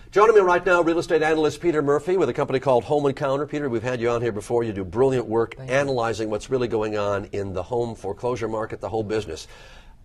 Joining me right now, real estate analyst Peter Murphy with a company called Home Encounter. Peter, we've had you on here before. You do brilliant work analyzing what's really going on in the home foreclosure market, the whole business.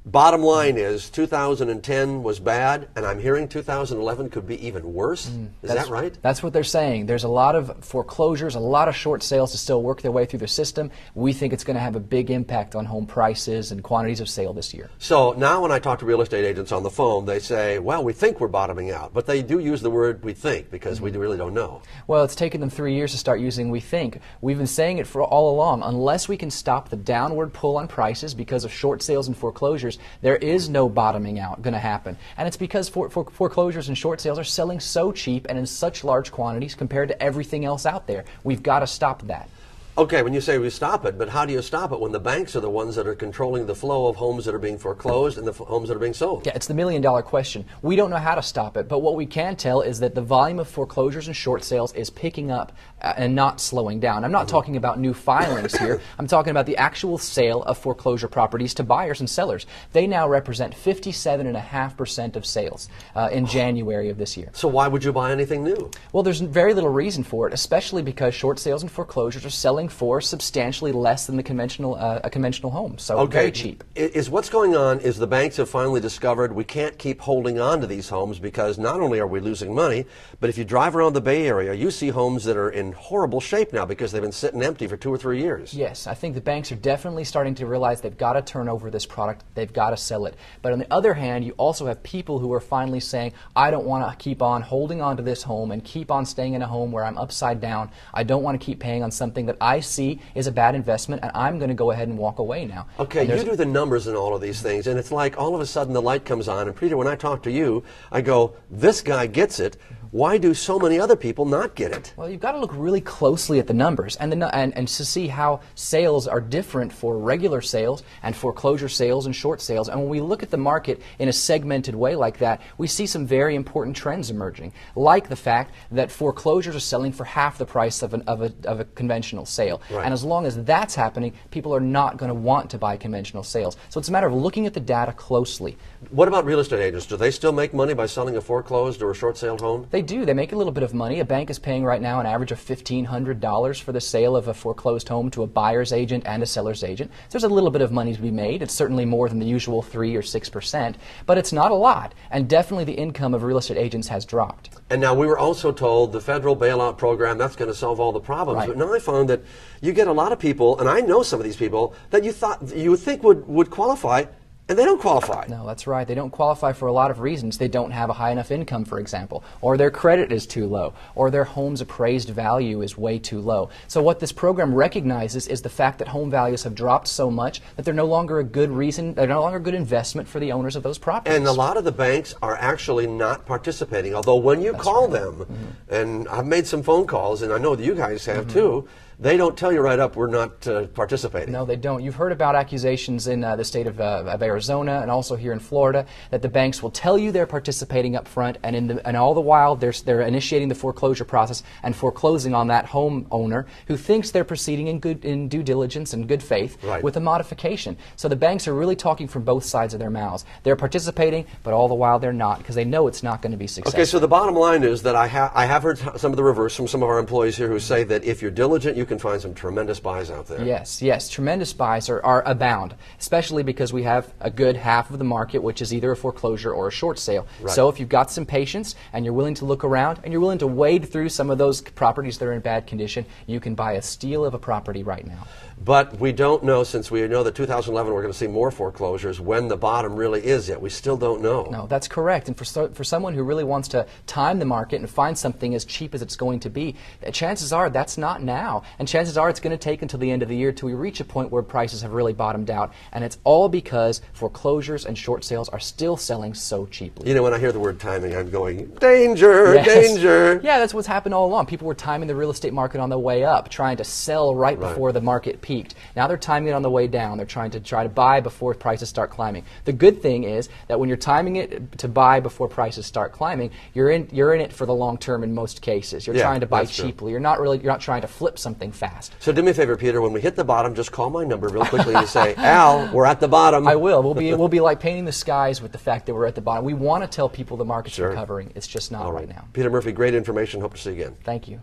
Bottom line is 2010 was bad, and I'm hearing 2011 could be even worse. Is that right? That's what they're saying. There's a lot of foreclosures, a lot of short sales to still work their way through the system. We think it's going to have a big impact on home prices and quantities of sale this year. So now when I talk to real estate agents on the phone, they say, well, we think we're bottoming out. But they do use the word we think because we really don't know. Well, it's taken them 3 years to start using we think. We've been saying it for all along. Unless we can stop the downward pull on prices because of short sales and foreclosures, there is no bottoming out going to happen. And it's because foreclosures and short sales are selling so cheap and in such large quantities compared to everything else out there. We've got to stop that. Okay, when you say we stop it, but how do you stop it when the banks are the ones that are controlling the flow of homes that are being foreclosed and the homes that are being sold? Yeah, it's the million-dollar question. We don't know how to stop it, but what we can tell is that the volume of foreclosures and short sales is picking up and not slowing down. I'm not talking about new filings here. I'm talking about the actual sale of foreclosure properties to buyers and sellers. They now represent 57.5% of sales in January of this year. So why would you buy anything new? Well, there's very little reason for it, especially because short sales and foreclosures are selling for substantially less than the conventional a conventional home, so very cheap. Is what's going on is the banks have finally discovered we can't keep holding on to these homes because not only are we losing money, but if you drive around the Bay Area, you see homes that are in horrible shape now because they've been sitting empty for 2 or 3 years. Yes, I think the banks are definitely starting to realize they've got to turn over this product, they've got to sell it. But on the other hand, you also have people who are finally saying, I don't want to keep on holding on to this home and keep on staying in a home where I'm upside down. I don't want to keep paying on something that I see is a bad investment, and I'm going to go ahead and walk away now. Okay, you do the numbers and all of these things, and it's like all of a sudden the light comes on, and Peter, when I talk to you, I go, this guy gets it. Why do so many other people not get it? Well, you've got to look really closely at the numbers and to see how sales are different for regular sales and foreclosure sales and short sales. And when we look at the market in a segmented way like that, we see some very important trends emerging, like the fact that foreclosures are selling for half the price of a conventional sale. Right. And as long as that's happening, people are not going to want to buy conventional sales. So it's a matter of looking at the data closely. What about real estate agents? Do they still make money by selling a foreclosed or a short-sale home? They do. They make a little bit of money. A bank is paying right now an average of $1,500 for the sale of a foreclosed home to a buyer's agent and a seller's agent. So there's a little bit of money to be made. It's certainly more than the usual 3 or 6%, but it's not a lot. And definitely the income of real estate agents has dropped. And now we were also told the federal bailout program, that's going to solve all the problems. Right. But now I found that you get a lot of people, and I know some of these people, that you would think would qualify, and they don't qualify. No, that's right. They don't qualify for a lot of reasons. They don't have a high enough income, for example, or their credit is too low, or their home's appraised value is way too low. So what this program recognizes is the fact that home values have dropped so much that they're no longer a good reason, they're no longer a good investment for the owners of those properties. And a lot of the banks are actually not participating, although when you call them, and I've made some phone calls, and I know that you guys have too, they don't tell you right up we're not participating. No, they don't. You've heard about accusations in the state of Arizona and also here in Florida that the banks will tell you they're participating up front, and all the while they're initiating the foreclosure process and foreclosing on that homeowner who thinks they're proceeding in due diligence and good faith with a modification. So the banks are really talking from both sides of their mouths. They're participating, but all the while they're not because they know it's not going to be successful. Okay, so the bottom line is that I have heard some of the reverse from some of our employees here who say that if you're diligent, you can find some tremendous buys out there. Yes, tremendous buys are abound, especially because we have a good half of the market which is either a foreclosure or a short sale. Right. So if you've got some patience and you're willing to look around and you're willing to wade through some of those properties that are in bad condition, you can buy a steal of a property right now. But we don't know, since we know that 2011 we're going to see more foreclosures, when the bottom really is yet. We still don't know. No, that's correct. And for someone who really wants to time the market and find something as cheap as it's going to be, chances are that's not now. And chances are it's going to take until the end of the year till we reach a point where prices have really bottomed out. And it's all because foreclosures and short sales are still selling so cheaply. You know, when I hear the word timing, I'm going, danger, danger. Yeah, that's what's happened all along. People were timing the real estate market on the way up, trying to sell right before the market peaked. Now they're timing it on the way down. They're trying to buy before prices start climbing. The good thing is that when you're timing it to buy before prices start climbing, you're in it for the long term in most cases. You're trying to buy cheaply. You're not trying to flip something something fast. So do me a favor, Peter, when we hit the bottom, just call my number real quickly and say, Al, we're at the bottom. I will. We'll be like painting the skies with the fact that we're at the bottom. We want to tell people the market's recovering. It's just not right now. Peter Murphy, great information. Hope to see you again. Thank you.